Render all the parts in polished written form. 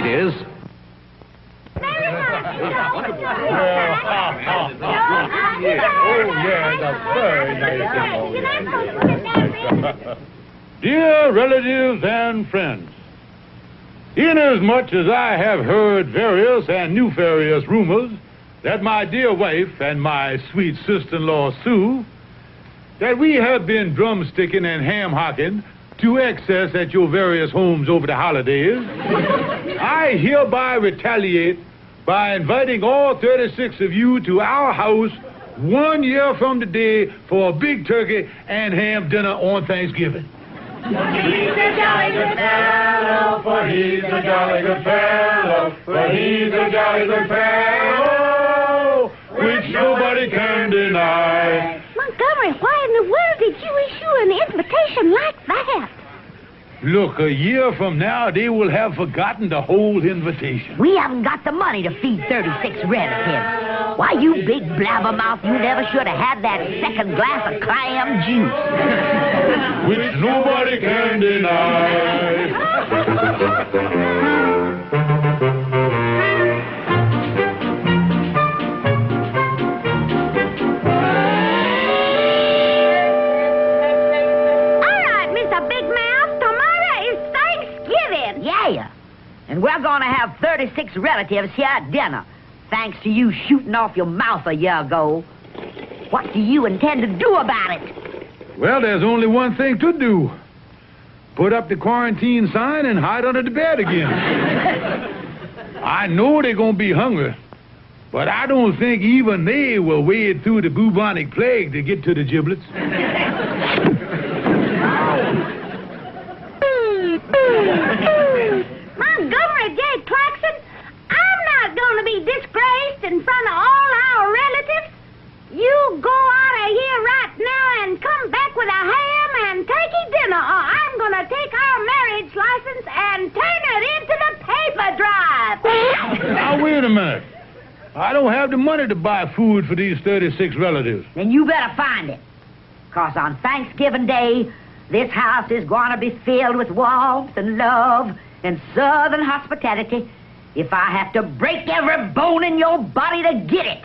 is. Dear relatives and friends, inasmuch as I have heard various and nefarious rumors that my dear wife and my sweet sister-in-law Sue, that we have been drumsticking and ham-hocking to excess at your various homes over the holidays, I hereby retaliate by inviting all 36 of you to our house 1 year from today for a big turkey and ham dinner on Thanksgiving. He's a jolly good fellow, for he's a jolly good fellow, for he's a jolly good fellow, which nobody can deny. Montgomery, why in the world did you issue an invitation like that? Look, a year from now, they will have forgotten the whole invitation. We haven't got the money to feed 36 relatives. Why, you big blabbermouth, you never should have had that second glass of clam juice. Which nobody can deny. Yeah, and we're going to have 36 relatives here at dinner, thanks to you shooting off your mouth a year ago. What do you intend to do about it? Well, there's only one thing to do. Put up the quarantine sign and hide under the bed again. I know they're going to be hungry, but I don't think even they will wade through the bubonic plague to get to the giblets. Montgomery J. Clarkson, I'm not going to be disgraced in front of all our relatives. You go out of here right now and come back with a ham and turkey dinner, or I'm going to take our marriage license and turn it into the paper drive. Now, wait a minute. I don't have the money to buy food for these 36 relatives. Then you better find it. 'Cause on Thanksgiving Day, this house is going to be filled with warmth and love and southern hospitality if I have to break every bone in your body to get it.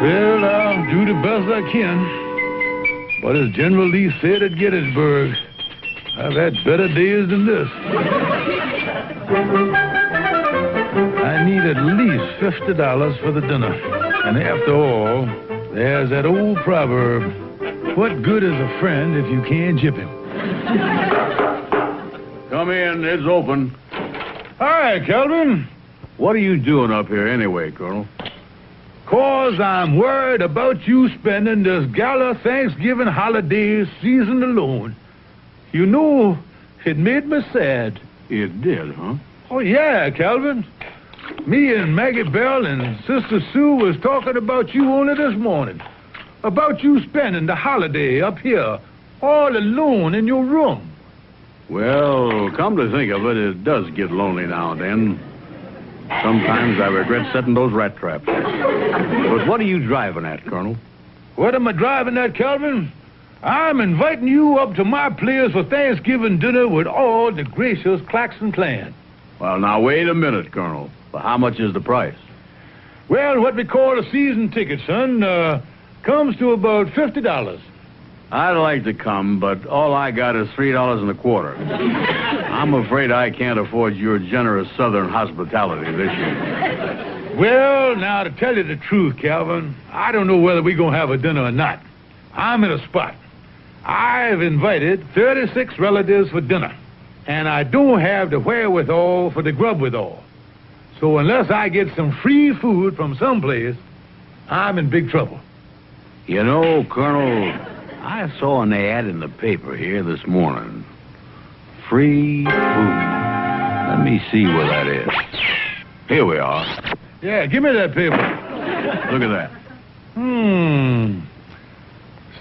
Well, I'll do the best I can. But as General Lee said at Gettysburg, I've had better days than this. I need at least $50 for the dinner. And after all, there's that old proverb, what good is a friend if you can't jip him? Come in, it's open. Hi, Calvin. What are you doing up here anyway, Colonel? 'Cause I'm worried about you spending this gala Thanksgiving holiday season alone. You know, it made me sad. It did, huh? Oh, yeah, Calvin. Me and Maggie Bell and Sister Sue was talking about you only this morning. About you spending the holiday up here, all alone in your room. Well, come to think of it does get lonely now and then. Sometimes I regret setting those rat traps. But what are you driving at, Colonel? What am I driving at, Calvin? I'm inviting you up to my place for Thanksgiving dinner with all the gracious Claxon clan. Well, now, wait a minute, Colonel. But how much is the price? Well, what we call a season ticket, son, comes to about $50. I'd like to come, but all I got is $3.25. I'm afraid I can't afford your generous southern hospitality this year. Well, now, to tell you the truth, Calvin, I don't know whether we're going to have a dinner or not. I'm in a spot. I've invited 36 relatives for dinner, and I don't have the wherewithal for the grub withal. So unless I get some free food from someplace, I'm in big trouble. You know, Colonel, I saw an ad in the paper here this morning. Free food. Let me see where that is. Here we are. Yeah, give me that paper. Look at that.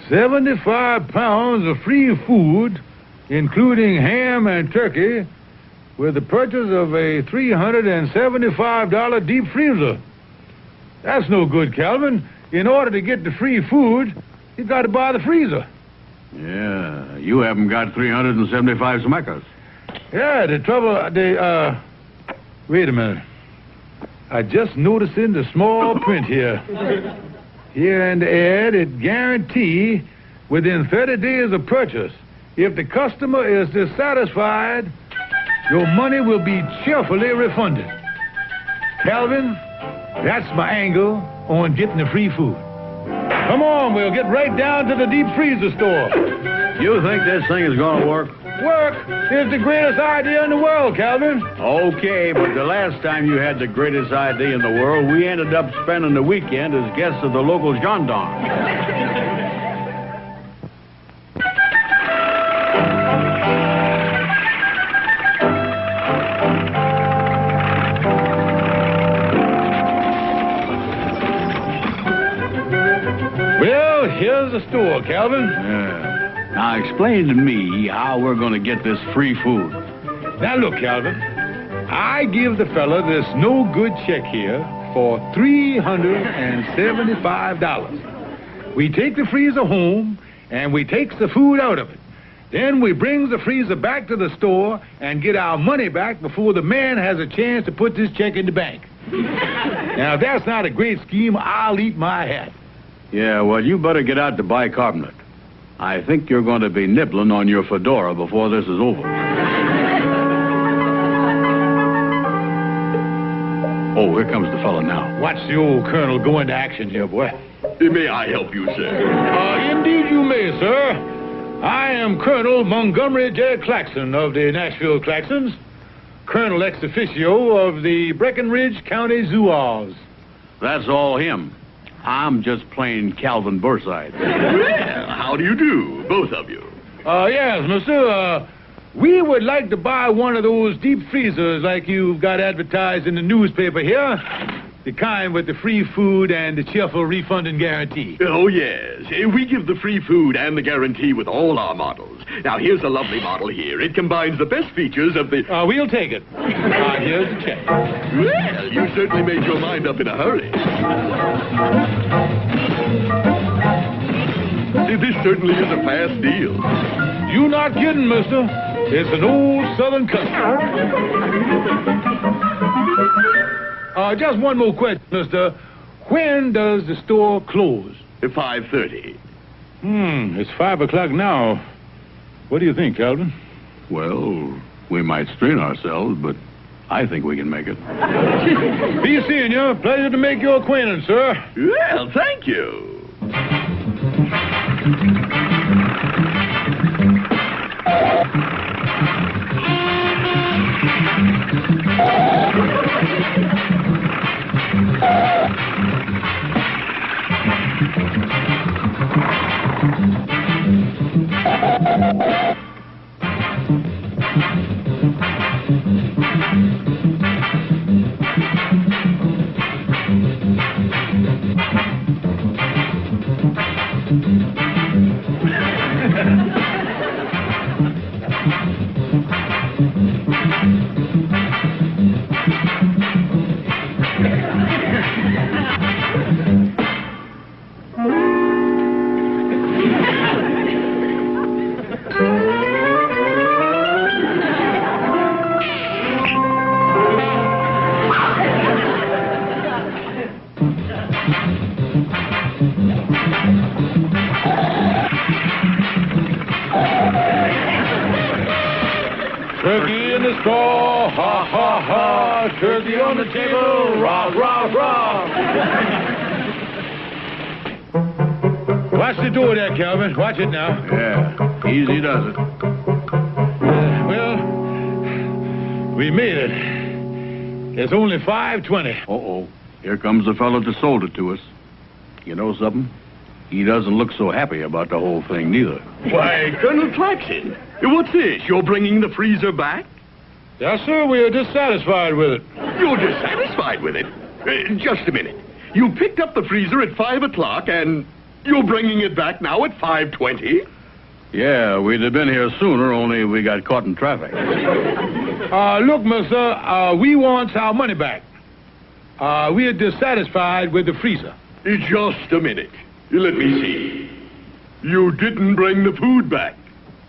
75 pounds of free food, including ham and turkey, with the purchase of a $375 deep freezer. That's no good, Calvin. In order to get the free food, you got to buy the freezer. Yeah, you haven't got 375 smackers. Yeah, the trouble, wait a minute. I just noticed in the small print here. Here in the ad, it guarantee within 30 days of purchase, if the customer is dissatisfied, your money will be cheerfully refunded. Calvin, that's my angle on getting the free food. Come on, we'll get right down to the deep freezer store. You think this thing is going to work? Work is the greatest idea in the world, Calvin. Okay, but the last time you had the greatest idea in the world, we ended up spending the weekend as guests of the local gendarme. Well, here's the store, Calvin. Yeah. Now explain to me how we're going to get this free food. Now look, Calvin. I give the fella this no-good check here for $375. We take the freezer home, and we takes the food out of it. Then we brings the freezer back to the store and get our money back before the man has a chance to put this check in the bank. Now, if that's not a great scheme, I'll eat my hat. Yeah, well, you better get out to bicarbonate. I think you're going to be nibbling on your fedora before this is over. Oh, here comes the fella now. Watch the old colonel go into action here, boy. May I help you, sir? Indeed you may, sir. I am Colonel Montgomery J. Claxon of the Nashville Claxons, Colonel ex officio of the Breckenridge County Zouaves. That's all him. I'm just plain Calvin Burnside. Well, how do you do, both of you? Yes, mister. We would like to buy one of those deep freezers like you've got advertised in the newspaper here. The kind with the free food and the cheerful refunding guarantee. Oh, yes. We give the free food and the guarantee with all our models. Now, here's a lovely model here. It combines the best features of the... We'll take it. Here's the check. Well, you certainly made your mind up in a hurry. This certainly is a fast deal. You not kidding, mister. It's an old Southern custom. Just one more question, mister. When does the store close? At 5:30. It's 5 o'clock now. What do you think, Calvin? Well, we might strain ourselves, but I think we can make it. Be seeing you. Pleasure to make your acquaintance, sir. Well, thank you. Turkey in the straw, ha, ha, ha. Turkey on the table, rah, rah, rah. Watch the door there, Calvin. Watch it now. Yeah, easy does it. Well, we made it. It's only 5:20. Uh-oh. Here comes the fellow that sold it to us. You know something? He doesn't look so happy about the whole thing, neither. Why, Colonel Claxon, what's this? You're bringing the freezer back? Yes, sir, we are dissatisfied with it. You're dissatisfied with it? Just a minute. You picked up the freezer at 5 o'clock, and you're bringing it back now at 5:20? Yeah, we'd have been here sooner, only we got caught in traffic. Look, mister, we want our money back. We are dissatisfied with the freezer. Just a minute. Let me see. You didn't bring the food back.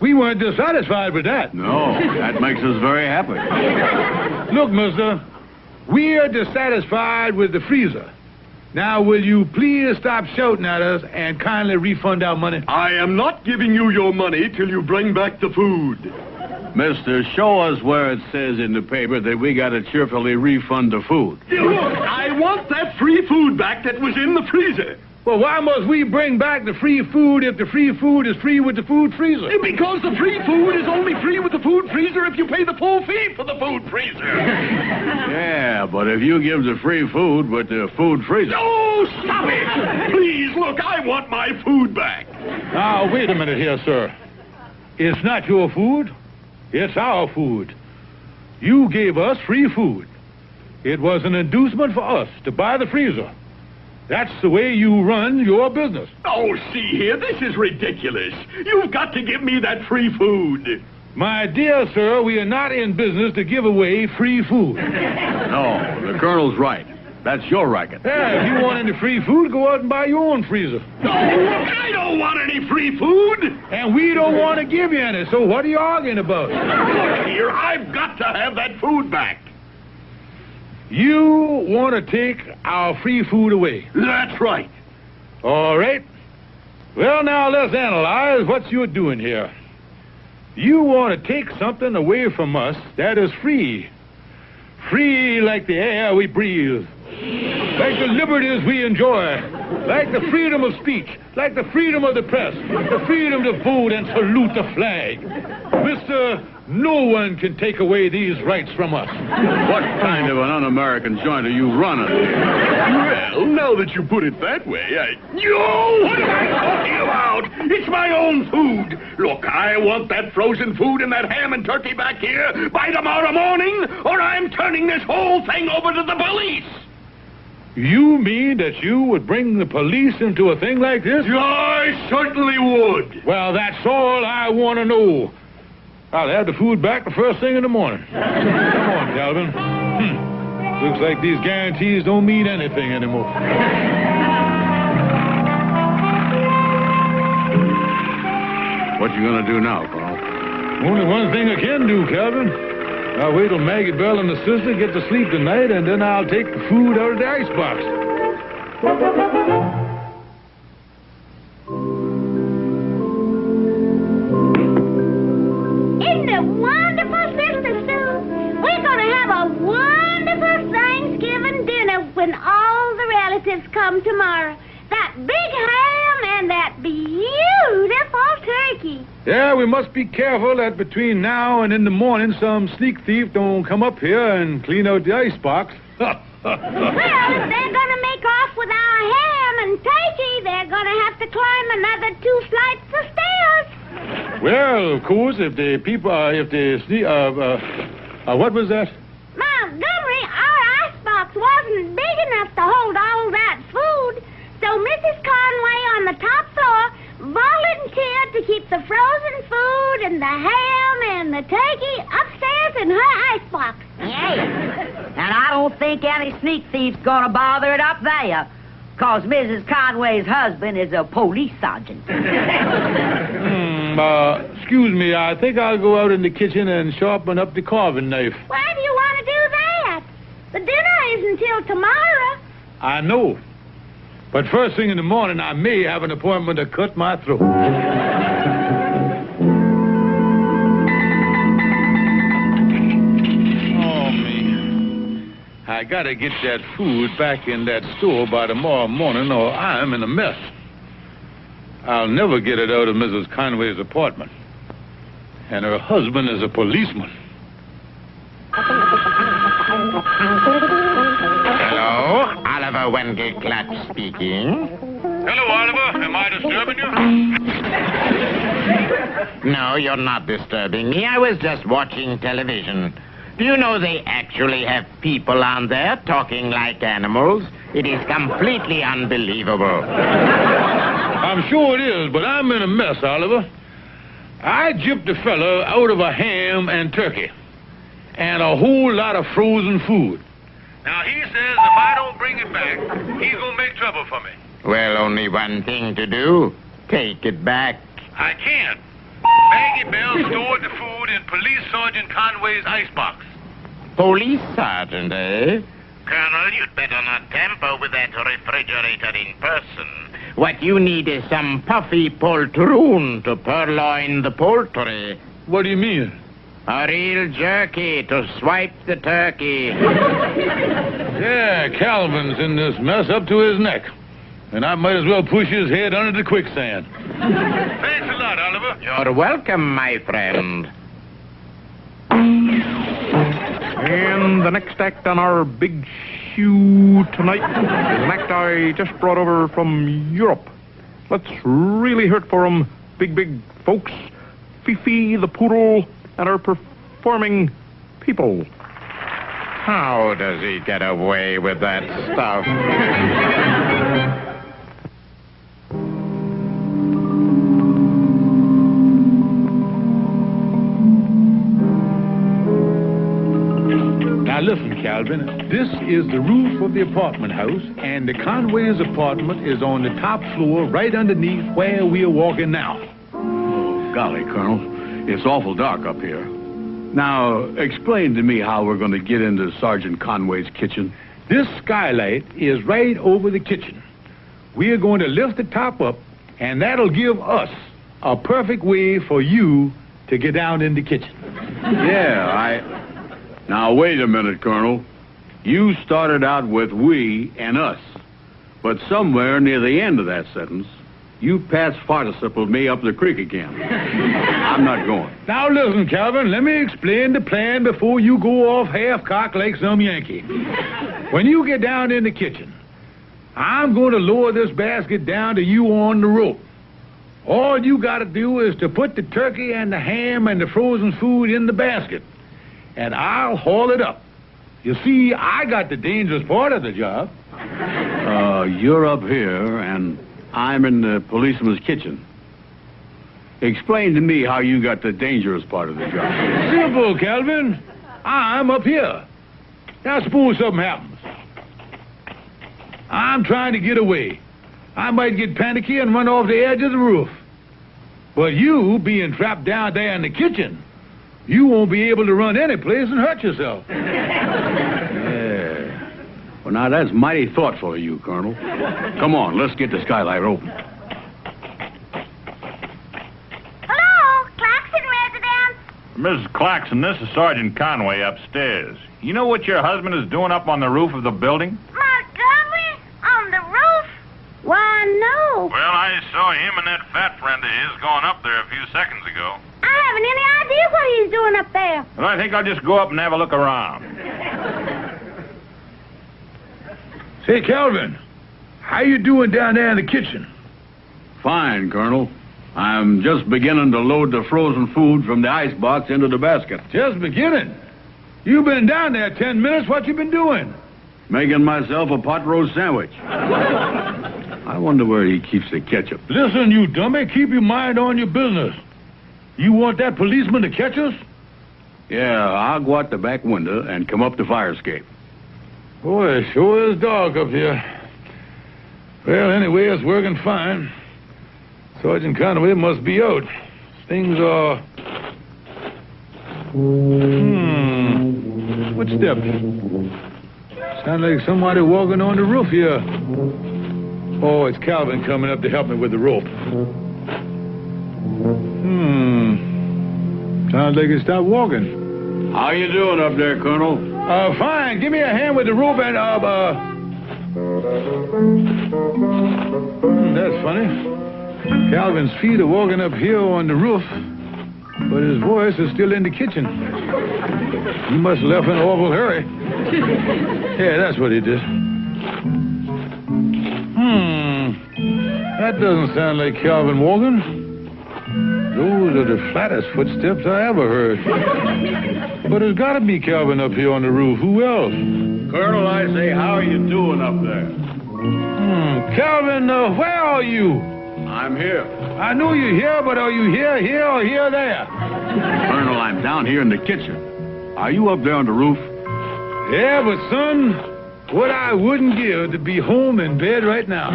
We weren't dissatisfied with that. No, that makes us very happy. Look, mister, we're dissatisfied with the freezer. Now, will you please stop shouting at us and kindly refund our money? I am not giving you your money till you bring back the food. Mister, show us where it says in the paper that we got to cheerfully refund the food. Look, I want that free food back that was in the freezer. Well, why must we bring back the free food if the free food is free with the food freezer? Because the free food is only free with the food freezer if you pay the full fee for the food freezer. Yeah, but if you give the free food with the food freezer... Oh, stop it! Please, look, I want my food back. Now, wait a minute here, sir. It's not your food. It's our food. You gave us free food. It was an inducement for us to buy the freezer. That's the way you run your business. Oh, see here, this is ridiculous. You've got to give me that free food. My dear sir, we are not in business to give away free food. No, the Colonel's right. That's your racket. Yeah, if you want any free food, go out and buy your own freezer. No, I don't want any free food. And we don't want to give you any, so what are you arguing about? Look here, I've got to have that food back. You want to take our free food away. That's right. All right. Well, now let's analyze what you're doing here. You want to take something away from us that is free. Free like the air we breathe. Like the liberties we enjoy. Like the freedom of speech. Like the freedom of the press. The freedom to vote and salute the flag. Mister, no one can take away these rights from us. What kind of an un-American joint are you running? Well, now that you put it that way, Yo, what am I talking about? It's my own food. Look, I want that frozen food and that ham and turkey back here by tomorrow morning, or I'm turning this whole thing over to the police. You mean that you would bring the police into a thing like this? I certainly would. Well, that's all I want to know. I'll have the food back the first thing in the morning. Come on, Calvin. Looks like these guarantees don't mean anything anymore. What you gonna do now, Colonel? Only one thing I can do, Calvin. I'll wait till Maggie Bell and the sister get to sleep tonight, and then I'll take the food out of the icebox. Isn't it wonderful, Sister Sue? We're going to have a wonderful Thanksgiving dinner when all the relatives come tomorrow. That big ham and that beautiful turkey. Yeah, we must be careful that between now and in the morning some sneak thief don't come up here and clean out the icebox. Well, if they're going to make off with our ham and turkey, they're going to have to climb another 2 flights of stairs. Well, of course, if the people, what was that? Montgomery, our icebox wasn't big enough to hold all that food, so Mrs. Conway on the top floor volunteered to keep the frozen food and the ham and the turkey upstairs in her icebox. Yes. And I don't think any sneak thief's gonna bother it up there, 'cause Mrs. Conway's husband is a police sergeant. Excuse me, I think I'll go out in the kitchen and sharpen up the carving knife. Why do you want to do that? The dinner isn't till tomorrow. I know. But first thing in the morning, I may have an appointment to cut my throat. Oh, me. I gotta get that food back in that store by tomorrow morning, or I'm in a mess. I'll never get it out of Mrs. Conway's apartment. And her husband is a policeman. Hello, Oliver Wendell Clark speaking. Hello, Oliver. Am I disturbing you? No, you're not disturbing me. I was just watching television. Do you know they actually have people on there talking like animals? It is completely unbelievable. I'm sure it is, but I'm in a mess, Oliver. I gypped a fella out of a ham and turkey and a whole lot of frozen food. Now, he says if I don't bring it back, he's going to make trouble for me. Well, only one thing to do. take it back. I can't. Maggie Bell stored the food in Police Sergeant Conway's icebox. Police sergeant, eh? Colonel, you'd better not tamper with that refrigerator in person. What you need is some puffy poltroon to purloin the poultry. What do you mean? A real jerky to swipe the turkey. Yeah, Calvin's in this mess up to his neck. And I might as well push his head under the quicksand. Thanks a lot, Oliver. You're welcome, my friend. And the next act on our big shoe tonight is an act I just brought over from Europe. Let's really hurt for 'em, big folks. Fifi the poodle and our performing people. How does he get away with that stuff? Now listen, Calvin, this is the roof of the apartment house, and the Conway's apartment is on the top floor right underneath where we are walking now. Oh, golly, Colonel. It's awful dark up here. Now, explain to me how we're going to get into Sergeant Conway's kitchen. This skylight is right over the kitchen. We are going to lift the top up, and that'll give us a perfect way for you to get down in the kitchen. Now, wait a minute, Colonel. You started out with we and us. But somewhere near the end of that sentence, you past participled me up the creek again. I'm not going. Now listen, Calvin, let me explain the plan before you go off half-cocked like some Yankee. When you get down in the kitchen, I'm going to lower this basket down to you on the rope. All you got to do is to put the turkey and the ham and the frozen food in the basket, and I'll haul it up. You see, I got the dangerous part of the job. You're up here, and I'm in the policeman's kitchen. Explain to me how you got the dangerous part of the job. Simple, Calvin. I'm up here. Now suppose something happens. I'm trying to get away. I might get panicky and run off the edge of the roof. But you, being trapped down there in the kitchen, you won't be able to run any place and hurt yourself. Yeah. Well, now, that's mighty thoughtful of you, Colonel. Come on, let's get the skylight open. Hello, Claxon residence. Mrs. Claxon, this is Sergeant Conway upstairs. You know what your husband is doing up on the roof of the building? Montgomery? On the roof? Why, no. Well, I saw him and that fat friend of his going up there a few seconds ago. I haven't any idea what he's doing up there. And I think I'll just go up and have a look around. Say, Calvin, how you doing down there in the kitchen? Fine, Colonel. I'm just beginning to load the frozen food from the icebox into the basket. Just beginning? You've been down there 10 minutes. What you been doing? Making myself a pot roast sandwich. I wonder where he keeps the ketchup. Listen, you dummy, keep your mind on your business. You want that policeman to catch us? Yeah, I'll go out the back window and come up the fire escape. Boy, it sure is dark up here. Well, anyway, it's working fine. Sergeant Conway must be out. Things are... Footsteps. Sound like somebody walking on the roof here. Oh, it's Calvin coming up to help me with the rope. Sounds like he stopped walking. How you doing up there, Colonel? Fine. Give me a hand with the rope and, that's funny. Calvin's feet are walking up here on the roof, but his voice is still in the kitchen. He must have left in an awful hurry. Yeah, that's what he did. That doesn't sound like Calvin walking. Those are the flattest footsteps I ever heard. But it's got to be Calvin up here on the roof. Who else? Colonel, I say, how are you doing up there? Calvin, where are you? I'm here. I know you're here, but are you here, or here, there? Colonel, I'm down here in the kitchen. Are you up there on the roof? Yeah, but son, what I wouldn't give to be home in bed right now.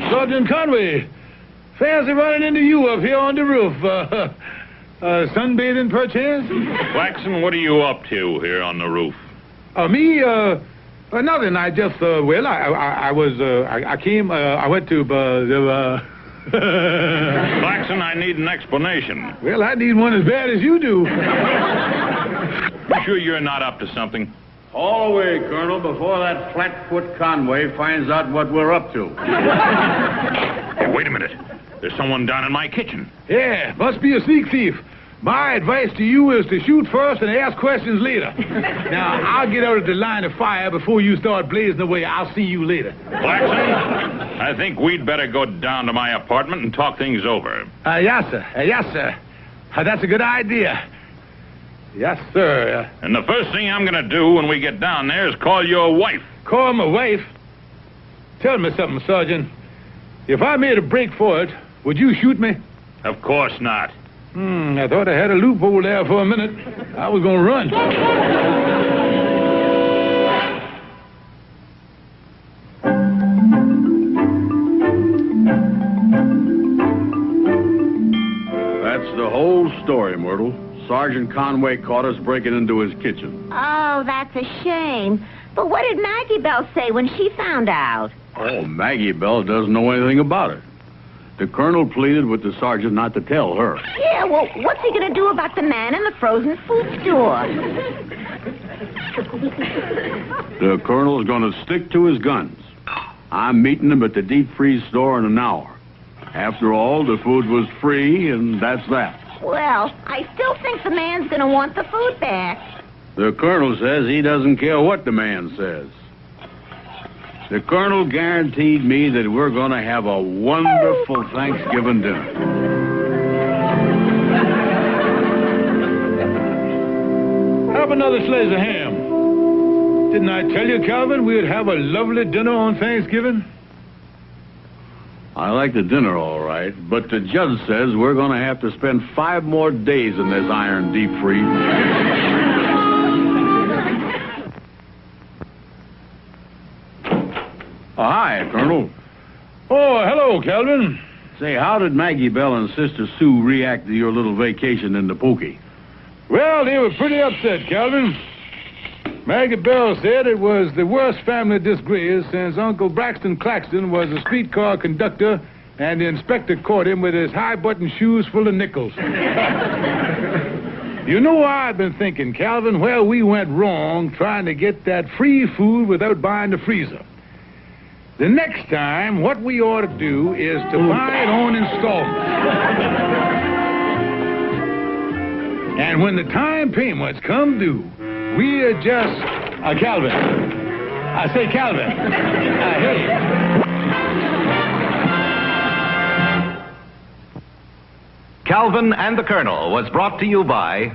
Sergeant Conway. Fancy running into you up here on the roof. Sunbathing, perchance? Claxon, what are you up to here on the roof? Me, nothing. I just, I went to, Claxon, I need an explanation. Well, I need one as bad as you do. You sure you're not up to something? All away, Colonel, before that flatfoot Conway finds out what we're up to. Hey, wait a minute. There's someone down in my kitchen. Yeah, must be a sneak thief. My advice to you is to shoot first and ask questions later. Now, I'll get out of the line of fire before you start blazing away. I'll see you later. Claxon, I think we'd better go down to my apartment and talk things over. Yes, sir. Yes, sir. That's a good idea. Yes, sir. And the first thing I'm going to do when we get down there is call your wife. Call my wife? Tell me something, Sergeant. If I made a break for it, would you shoot me? Of course not. I thought I had a loophole there for a minute. I was going to run. That's the whole story, Myrtle. Sergeant Conway caught us breaking into his kitchen. Oh, that's a shame. But what did Maggie Bell say when she found out? Oh, Maggie Bell doesn't know anything about it. The colonel pleaded with the sergeant not to tell her. Yeah, well, what's he going to do about the man in the frozen food store? The colonel's going to stick to his guns. I'm meeting him at the deep freeze store in an hour. After all, the food was free, and that's that. Well, I still think the man's going to want the food back. The colonel says he doesn't care what the man says. The colonel guaranteed me that we're going to have a wonderful Thanksgiving dinner. Have another slice of ham. Didn't I tell you, Calvin, we'd have a lovely dinner on Thanksgiving? I like the dinner all right, but the judge says we're going to have to spend 5 more days in this iron deep freeze. Hi, Colonel. Oh, hello, Calvin. Say, how did Maggie Bell and Sister Sue react to your little vacation in the Pokey? Well, they were pretty upset, Calvin. Maggie Bell said it was the worst family disgrace since Uncle Braxton Claxton was a streetcar conductor and the inspector caught him with his high-button shoes full of nickels. You know, I've been thinking, Calvin, where we went wrong trying to get that free food without buying the freezer. The next time, what we ought to do is to buy it on installment. And when the time payments come due, we just... Calvin. I say, Calvin. Hey. Calvin and the Colonel was brought to you by